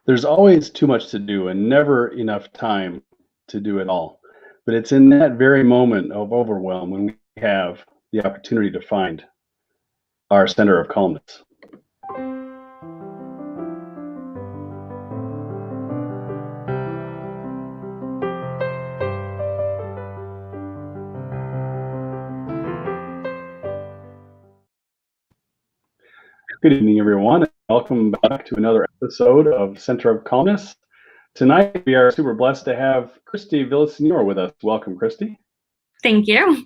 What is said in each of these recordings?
There's always too much to do and never enough time to do it all. But it's in that very moment of overwhelm when we have the opportunity to find our center of calmness. Good evening, everyone, and welcome back to another episode of Center of Calmness. Tonight, we are super blessed to have Christy Villasenor with us. Welcome, Christy. Thank you.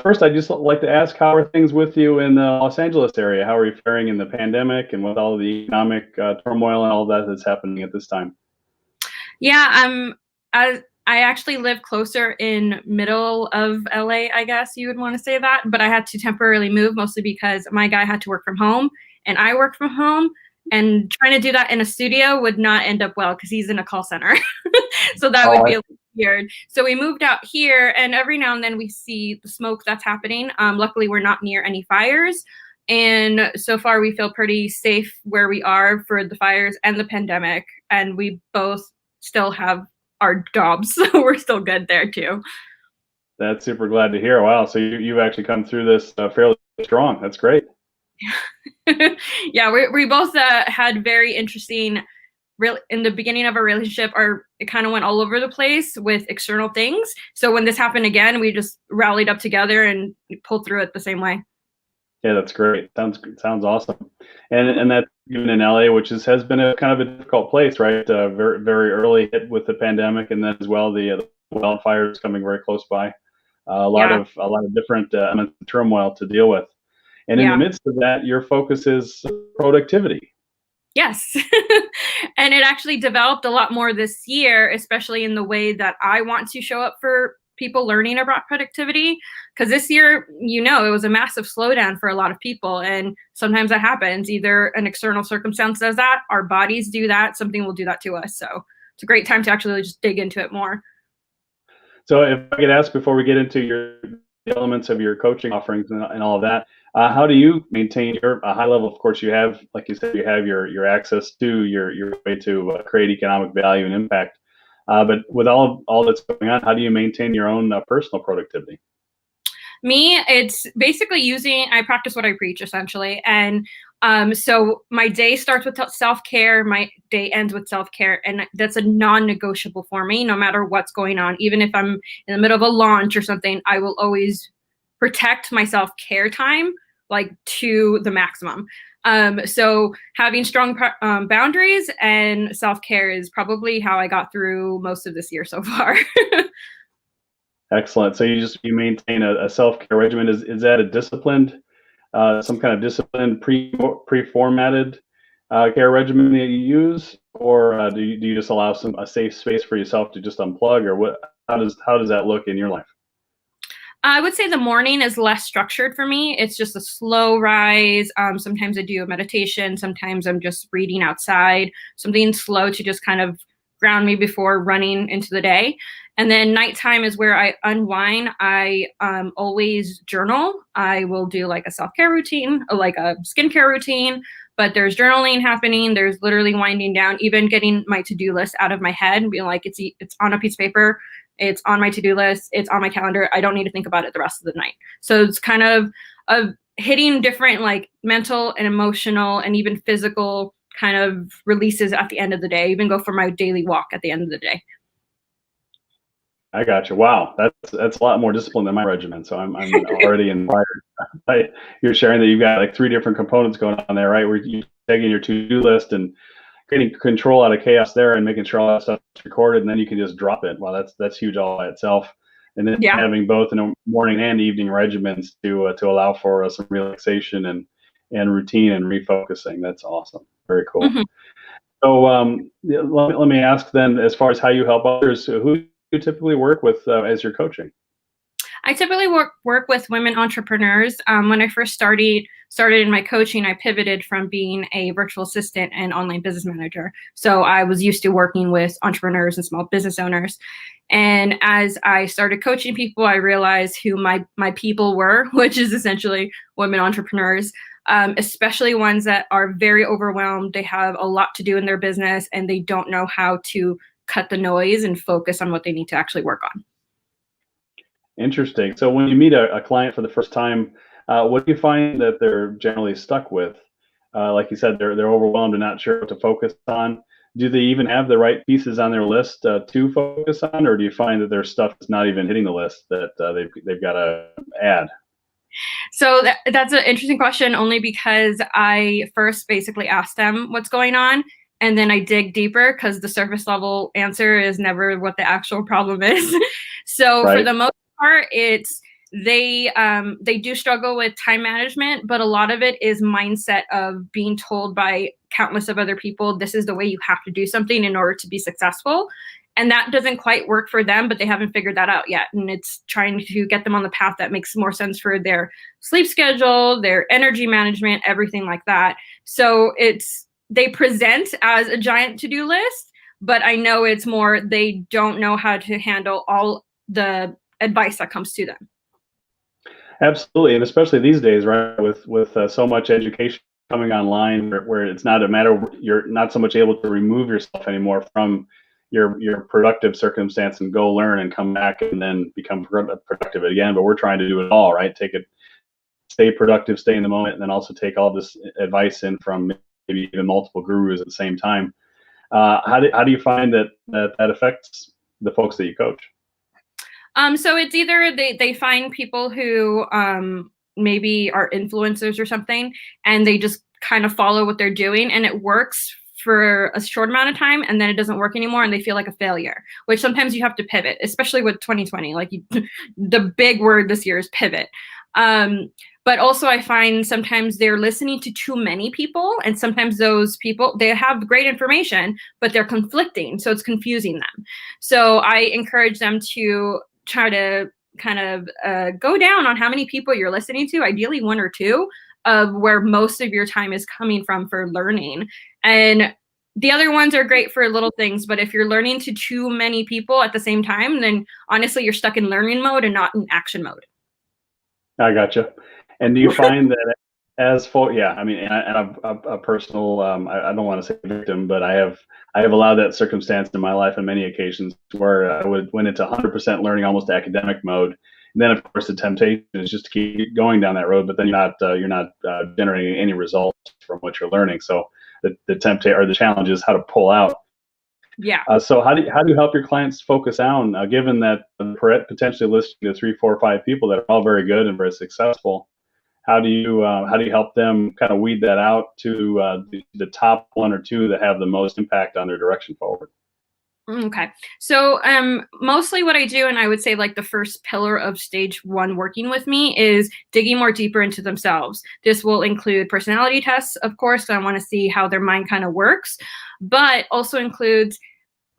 First, I'd just like to ask, how are things with you in the Los Angeles area? How are you faring in the pandemic and with all the economic turmoil and all that that's happening at this time? Yeah, I actually live closer in middle of LA, I guess you would want to say that, but I had to temporarily move mostly because my guy had to work from home and I work from home, and trying to do that in a studio would not end up well because he's in a call center. So that would be a little weird. So we moved out here, and every now and then we see the smoke that's happening. Luckily, we're not near any fires. And so far, we feel pretty safe where we are for the fires and the pandemic. And we both still have our jobs, so we're still good there too. That's super glad to hear. Wow, so you've actually come through this fairly strong. That's great. Yeah, we both had very interesting in the beginning of our relationship. It kind of went all over the place with external things. So when this happened again, we just rallied up together and pulled through it the same way. Yeah, that's great. Sounds awesome. And that even in LA, which has been a kind of a difficult place, right? Very very early hit with the pandemic, and then as well the wildfires coming very close by. A lot of different elements of turmoil to deal with. And in the midst of that, your focus is productivity. Yes. And it actually developed a lot more this year, especially in the way that I want to show up for people learning about productivity. Because this year, it was a massive slowdown for a lot of people. And sometimes that happens. Either an external circumstance does that, our bodies do that, something will do that to us. So it's a great time to actually just dig into it more. So if I could ask before we get into your elements of your coaching offerings and all of that, how do you maintain your high level? Of course, you have, like you said, you have your access to your way to create economic value and impact. But with all that's going on, how do you maintain your own personal productivity? Me, it's basically I practice what I preach, essentially. And so my day starts with self-care, my day ends with self-care, and that's a non-negotiable for me, no matter what's going on. Even if I'm in the middle of a launch or something, I will always protect my self-care time, like, to the maximum. So having strong boundaries and self-care is probably how I got through most of this year so far. Excellent. So you maintain a self-care regimen. Is that a disciplined, some kind of disciplined pre-formatted care regimen that you use, or do you just allow a safe space for yourself to just unplug, or what? How does that look in your life? I would say the morning is less structured for me. It's just a slow rise. Sometimes I do a meditation. Sometimes I'm just reading outside, something slow to just kind of ground me before running into the day. And then nighttime is where I unwind. I always journal. I will do like a self-care routine, or like a skincare routine, but there's journaling happening. There's literally winding down, even getting my to-do list out of my head and being like, it's on a piece of paper. It's on my to-do list. It's on my calendar. I don't need to think about it the rest of the night. So it's kind of hitting different like mental and emotional and even physical kind of releases at the end of the day. I even go for my daily walk at the end of the day. I got you. Wow, that's a lot more discipline than my regimen. So I'm already inspired. You're sharing that you've got like 3 different components going on there, right? Where you're taking your to-do list and getting control out of chaos there and making sure all that stuff is recorded, and then you can just drop it. Wow, that's huge all by itself. And then having both in a morning and evening regimens to allow for some relaxation and routine and refocusing. That's awesome. Very cool. Mm-hmm. So let me ask then, as far as how you help others, who do you typically work with as you're coaching? I typically work with women entrepreneurs. When I first started in my coaching, I pivoted from being a virtual assistant and online business manager. So I was used to working with entrepreneurs and small business owners. And as I started coaching people, I realized who my people were, which is essentially women entrepreneurs. especially ones that are very overwhelmed. They have a lot to do in their business and they don't know how to cut the noise and focus on what they need to actually work on. Interesting. So when you meet a client for the first time, what do you find that they're generally stuck with? Like you said, they're overwhelmed and not sure what to focus on. Do they even have the right pieces on their list to focus on, or do you find that there's stuff that's not even hitting the list that they've got to add? So that's an interesting question, only because I first basically asked them what's going on, and then I dig deeper because the surface level answer is never what the actual problem is. So for Right. the most part, it's they do struggle with time management, but a lot of it is mindset of being told by countless of other people, this is the way you have to do something in order to be successful. And that doesn't quite work for them, but they haven't figured that out yet. And it's trying to get them on the path that makes more sense for their sleep schedule, their energy management, everything like that. So they present as a giant to-do list, but I know it's more they don't know how to handle all the advice that comes to them. Absolutely, and especially these days, right, with so much education coming online, where it's not a matter you're not so much able to remove yourself anymore from your productive circumstance and go learn and come back and then become productive again. But we're trying to do it all, right? Stay productive, stay in the moment, and then also take all this advice in from maybe even multiple gurus at the same time. How do you find that affects the folks that you coach? So it's either they find people who maybe are influencers or something, and they just kind of follow what they're doing, and it works for a short amount of time, and then it doesn't work anymore, and they feel like a failure. Which sometimes you have to pivot, especially with 2020. Like the big word this year is pivot. But also I find sometimes they're listening to too many people, and sometimes those people, they have great information, but they're conflicting, so it's confusing them. So I encourage them to try to kind of go down on how many people you're listening to, ideally one or two, of where most of your time is coming from for learning. And the other ones are great for little things, but if you're learning to too many people at the same time, then honestly, you're stuck in learning mode and not in action mode. I gotcha. And do you find that as for yeah, I mean, and a personal I don't want to say victim, but I have allowed that circumstance in my life on many occasions where I went into 100% learning, almost academic mode. And then of course the temptation is just to keep going down that road, but then you're not generating any results from what you're learning. So the challenge is how to pull out. Yeah. So how do you help your clients focus down, given that potentially listening to 3, 4, 5 people that are all very good and very successful? How do you help them kind of weed that out to the top 1 or 2 that have the most impact on their direction forward? Okay. So mostly what I do, and I would say like the first pillar of stage 1 working with me, is digging more deeper into themselves. This will include personality tests, of course. So I want to see how their mind kind of works, but also includes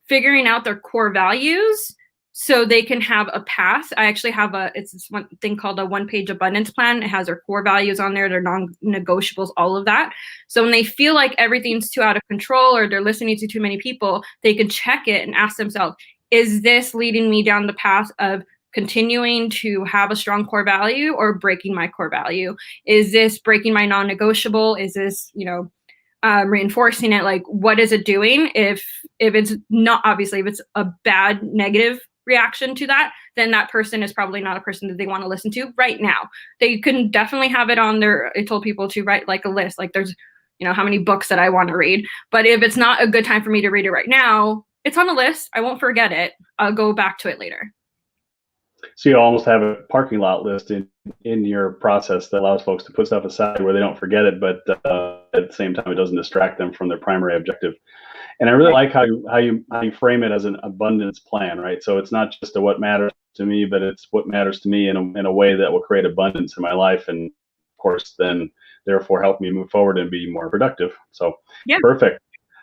figuring out their core values so they can have a path. I actually have it's this one thing called a 1-page abundance plan. It has their core values on there, their non-negotiables, all of that. So when they feel like everything's too out of control or they're listening to too many people, they can check it and ask themselves, is this leading me down the path of continuing to have a strong core value or breaking my core value? Is this breaking my non-negotiable? Is this, reinforcing it? Like, what is it doing? If it's not, obviously, if it's a bad negative reaction to that, then that person is probably not a person that they want to listen to right now. They can definitely have it on their, I told people to write like a list, like there's, how many books that I want to read. But if it's not a good time for me to read it right now, it's on a list. I won't forget it. I'll go back to it later. So you almost have a parking lot list in your process that allows folks to put stuff aside where they don't forget it, but at the same time, it doesn't distract them from their primary objective. And I really like how you frame it as an abundance plan, right? So it's not just what matters to me, but it's what matters to me in a way that will create abundance in my life, and of course, then therefore help me move forward and be more productive. So yeah, perfect.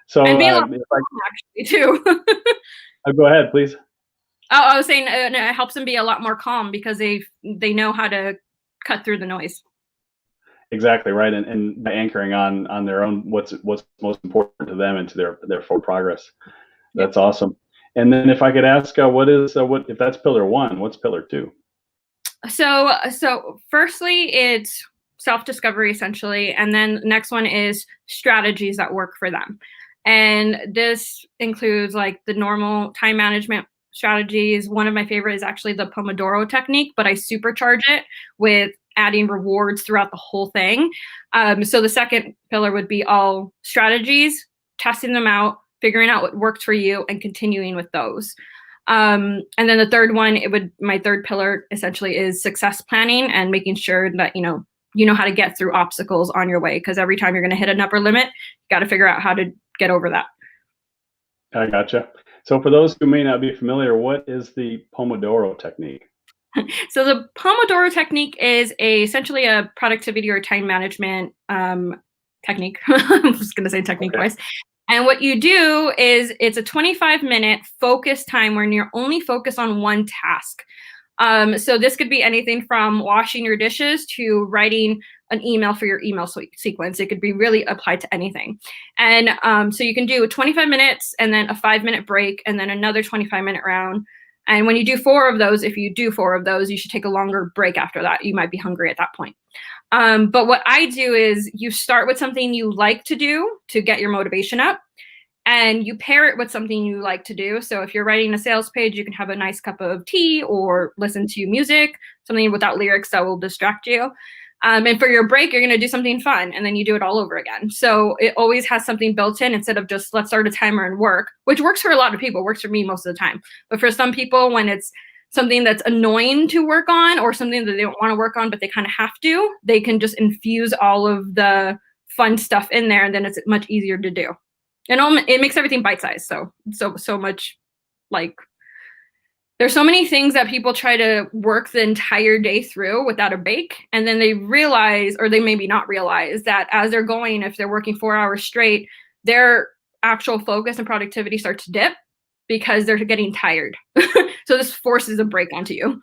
So and be a lot more calm, actually too. Go ahead, please. Oh, I was saying it helps them be a lot more calm because they know how to cut through the noise. Exactly right, and by anchoring on their own what's most important to them and to their forward progress. That's awesome. And then if I could ask, what if that's pillar 1? What's pillar 2? So firstly, it's self-discovery essentially. And then the next one is strategies that work for them. And this includes like the normal time management strategies. One of my favorite is actually the Pomodoro technique, but I supercharge it with adding rewards throughout the whole thing. So the second pillar would be all strategies, testing them out, figuring out what works for you, and continuing with those. And then the third one, my third pillar essentially is success planning and making sure that you know how to get through obstacles on your way, because every time you're going to hit an upper limit, you got to figure out how to get over that. I gotcha. So for those who may not be familiar, what is the Pomodoro technique? So the Pomodoro technique is essentially a productivity or time management technique. I was going to say technique twice. And what you do is it's a 25-minute focused time when you're only focused on one task. So this could be anything from washing your dishes to writing an email for your email sequence. It could be really applied to anything. And so you can do 25 minutes and then a 5-minute break and then another 25-minute round. And when you do 4 of those, if you do 4 of those, you should take a longer break after that. You might be hungry at that point. But what I do is you start with something you like to do to get your motivation up, and you pair it with something you like to do. So if you're writing a sales page, you can have a nice cup of tea or listen to music, something without lyrics that will distract you. And for your break, you're going to do something fun, and then you do it all over again. So it always has something built in instead of just let's start a timer and work, which works for a lot of people, works for me most of the time. But for some people, when it's something that's annoying to work on or something that they don't want to work on, but they kind of have to, they can just infuse all of the fun stuff in there, and then it's much easier to do. And it makes everything bite-sized. So much, like, there's so many things that people try to work the entire day through without a break. And then they realize, or they maybe not realize, that as they're going, if they're working 4 hours straight, their actual focus and productivity starts to dip because they're getting tired. So this forces a break onto you.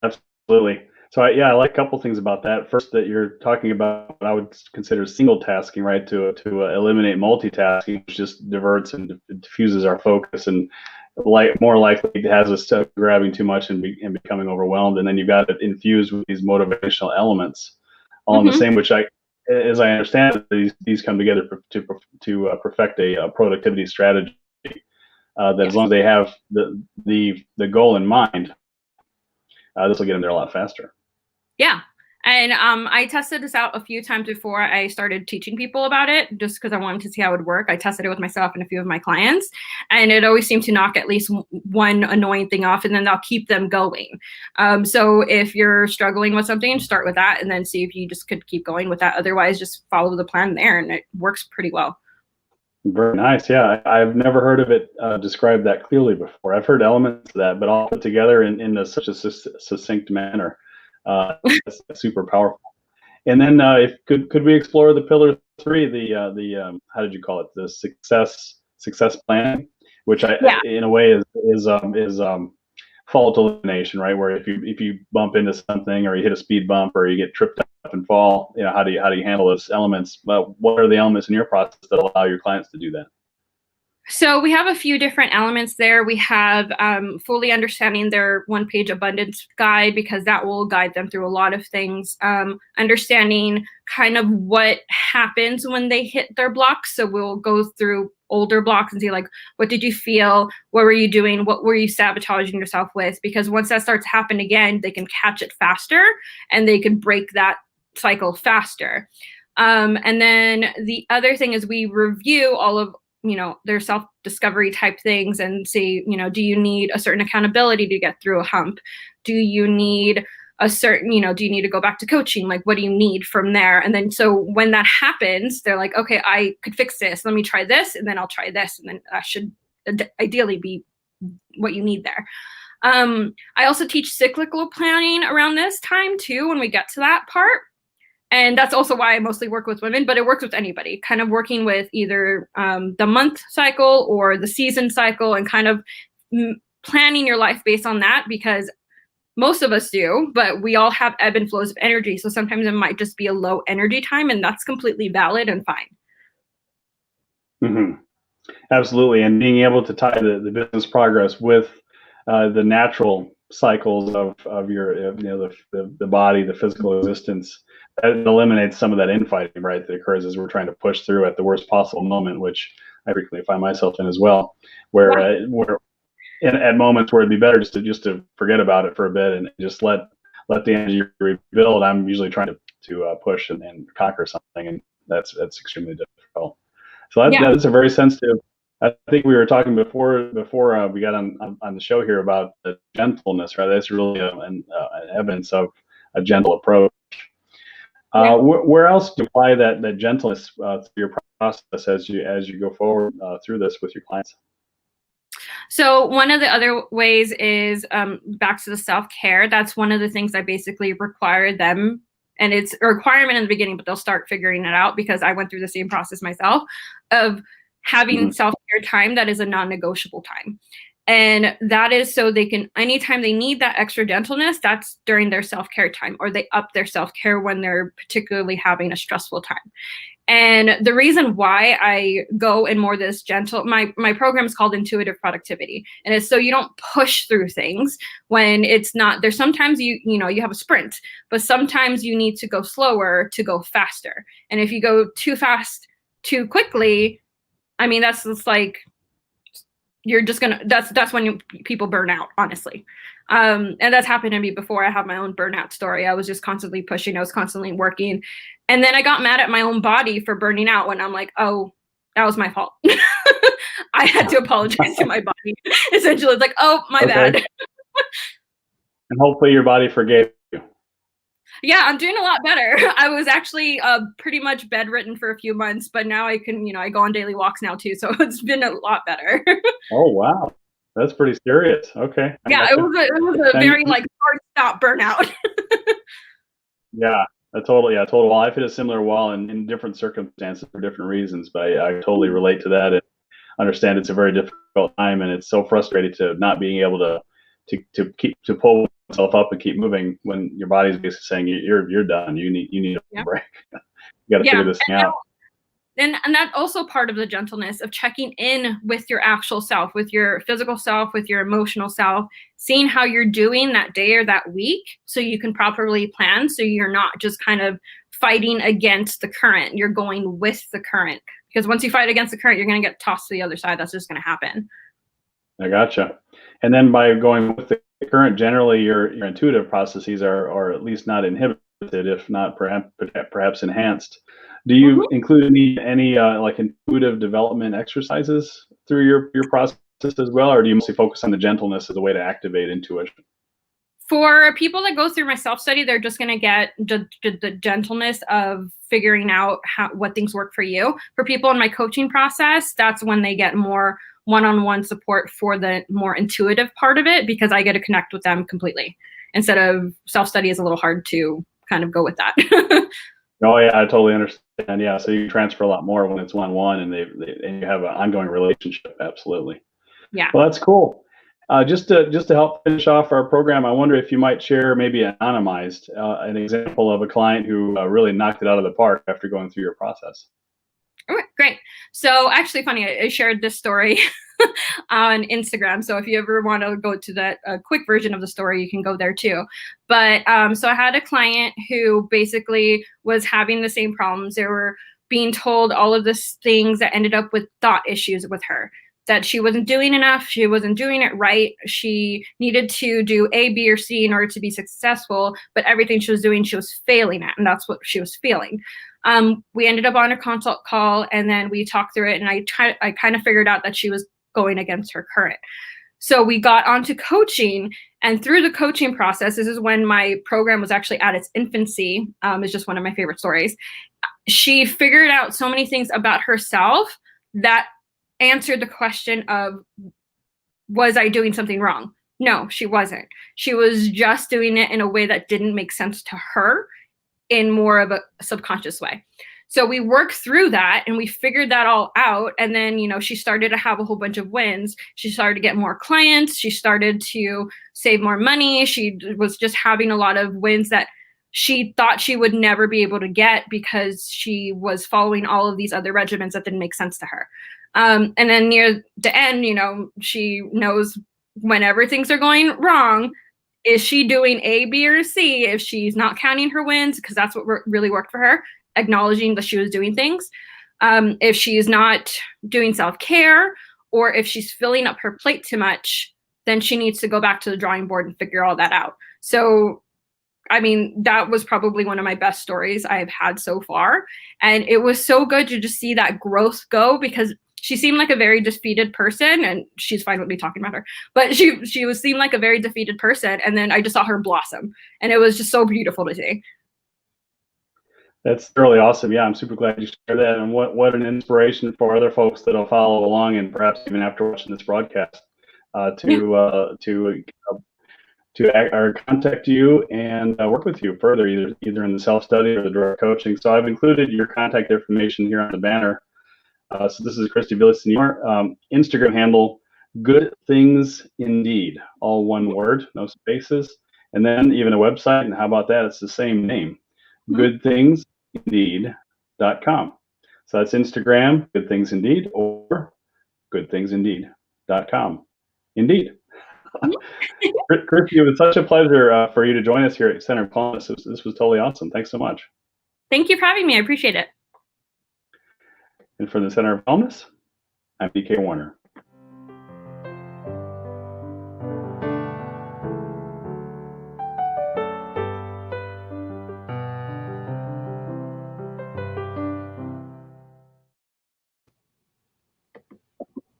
Absolutely. So I like a couple things about that. First, that you're talking about what I would consider single tasking, right? To eliminate multitasking, which just diverts and diffuses our focus, and more likely has us grabbing too much and becoming overwhelmed. And then you've got it infused with these motivational elements, all in the same. Which as I understand, these come together to perfect a productivity strategy. That as long as they have the goal in mind, this will get them there a lot faster. Yeah. And I tested this out a few times before I started teaching people about it, just because I wanted to see how it would work. I tested it with myself and a few of my clients, and it always seemed to knock at least one annoying thing off, and then they'll keep them going. So if you're struggling with something, start with that and then see if you just could keep going with that. Otherwise, just follow the plan there, and it works pretty well. Very nice. Yeah, I've never heard of it described that clearly before. I've heard elements of that, but all put together in such a succinct manner. That's super powerful. And then if could we explore the pillar 3, the how did you call it, the success planning, which in a way is fault elimination, right? Where if you bump into something or you hit a speed bump or you get tripped up and fall, how do you handle those elements? Well, what are the elements in your process that allow your clients to do that? So we have a few different elements there. We have fully understanding their one-page abundance guide, because that will guide them through a lot of things. Understanding kind of what happens when they hit their blocks. So we'll go through older blocks and see, like, what did you feel? What were you doing? What were you sabotaging yourself with? Because once that starts to happen again, they can catch it faster and they can break that cycle faster. And then the other thing is we review all of their self-discovery type things and see, do you need a certain accountability to get through a hump? Do you need a certain, do you need to go back to coaching? Like, what do you need from there? And then, so when that happens, they're like, okay, I could fix this. Let me try this. And then I'll try this. And then that should ideally be what you need there. I also teach cyclical planning around this time too, when we get to that part. And that's also why I mostly work with women, but it works with anybody, kind of working with either the month cycle or the season cycle, and kind of planning your life based on that, because most of us do, but we all have ebb and flows of energy. So sometimes it might just be a low energy time, and that's completely valid and fine. Mm-hmm. Absolutely. And being able to tie the business progress with the natural cycles of your, the body, the physical existence, that eliminates some of that infighting, right, that occurs as we're trying to push through at the worst possible moment, which I frequently find myself in as well, where at moments where it'd be better just to forget about it for a bit and just let the energy rebuild. I'm usually trying to push and conquer something, and that's extremely difficult. So that's a very sensitive. I think we were talking before we got on the show here about the gentleness, right? That's really an evidence of a gentle approach. Where else do you apply that gentleness through your process as you go forward through this with your clients? So one of the other ways is back to the self-care. That's one of the things I basically require them, and it's a requirement in the beginning, but they'll start figuring it out because I went through the same process myself of having self-care time that is a non-negotiable time. And that is so they can, anytime they need that extra gentleness, that's during their self-care time, or they up their self-care when they're particularly having a stressful time. And the reason why I go in more this gentle, my program is called Intuitive Productivity. And it's so you don't push through things when it's not, there's sometimes you have a sprint, but sometimes you need to go slower to go faster. And if you go too fast, too quickly, I mean, that's just like, you're just gonna, that's when people burn out, honestly. And that's happened to me before. I have my own burnout story. I was just constantly pushing. I was constantly working. And then I got mad at my own body for burning out when I'm like, oh, that was my fault. I had to apologize to my body. Essentially, it's like, oh, my bad. And hopefully your body forgave you. Yeah, I'm doing a lot better. I was actually pretty much bedridden for a few months, but now I can, I go on daily walks now too. So it's been a lot better. Oh, wow. That's pretty serious. Okay. Yeah, it was a very hard stop burnout. Yeah, total. Well, I've hit a similar wall in different circumstances for different reasons, but I totally relate to that and understand it's a very difficult time, and it's so frustrating to not being able to pull yourself up and keep moving when your body's basically saying you're done. You need a break. You got to figure this thing out. And that's also part of the gentleness of checking in with your actual self, with your physical self, with your emotional self, seeing how you're doing that day or that week so you can properly plan, so you're not just kind of fighting against the current. You're going with the current, because once you fight against the current, you're going to get tossed to the other side. That's just going to happen. I gotcha. And then by going with the current, generally your intuitive processes are at least not inhibited, if not perhaps enhanced. Do you include any like intuitive development exercises through your process as well, or do you mostly focus on the gentleness as a way to activate intuition? For people that go through my self-study, they're just going to get the gentleness of figuring out what things work for you. For people in my coaching process, that's when they get more one-on-one support for the more intuitive part of it, because I get to connect with them completely. Instead of self-study is a little hard to kind of go with that. Oh yeah, I totally understand. Yeah, so you transfer a lot more when it's one-on-one and you have an ongoing relationship. Absolutely. Yeah. Well, that's cool. Just to help finish off our program, I wonder if you might share, maybe anonymized, an example of a client who really knocked it out of the park after going through your process. Okay, great. So actually funny, I shared this story on Instagram. So if you ever want to go to that quick version of the story, you can go there too. But so I had a client who basically was having the same problems. They were being told all of these things that ended up with thought issues with her, that she wasn't doing enough. She wasn't doing it right. She needed to do A, B, or C in order to be successful, but everything she was doing, she was failing at, and that's what she was feeling. We ended up on a consult call, and then we talked through it, and I kind of figured out that she was going against her current. So we got onto coaching, and through the coaching process, this is when my program was actually at its infancy. It's just one of my favorite stories. She figured out so many things about herself that answered the question of, was I doing something wrong? No, she wasn't. She was just doing it in a way that didn't make sense to her, in more of a subconscious way. So we worked through that and we figured that all out. And then, she started to have a whole bunch of wins. She started to get more clients. She started to save more money. She was just having a lot of wins that she thought she would never be able to get because she was following all of these other regimens that didn't make sense to her. And then near the end, she knows whenever things are going wrong, is she doing A, B, or C? If she's not counting her wins, because that's what really worked for her, acknowledging that she was doing things. If she's not doing self-care, or if she's filling up her plate too much, then she needs to go back to the drawing board and figure all that out. So, I mean, that was probably one of my best stories I've had so far. And it was so good to just see that growth go, because she seemed like a very defeated person, and she's fine with me talking about her, but she was seemed like a very defeated person. And then I just saw her blossom, and it was just so beautiful to see. That's really awesome. Yeah, I'm super glad you shared that, and what an inspiration for other folks that'll follow along, and perhaps even after watching this broadcast, to contact you and work with you further, either in the self study or the direct coaching. So I've included your contact information here on the banner. So this is Christy Villasenor, Instagram handle, Good Things Indeed, all one word, no spaces, and then even a website. And how about that? It's the same name, goodthingsindeed.com. So that's Instagram, Good Things Indeed, or goodthingsindeed.com. Indeed. Christy, it was such a pleasure for you to join us here at Center of Calmness. This was totally awesome. Thanks so much. Thank you for having me. I appreciate it. And for the Center of Calmness, I'm BK Warner.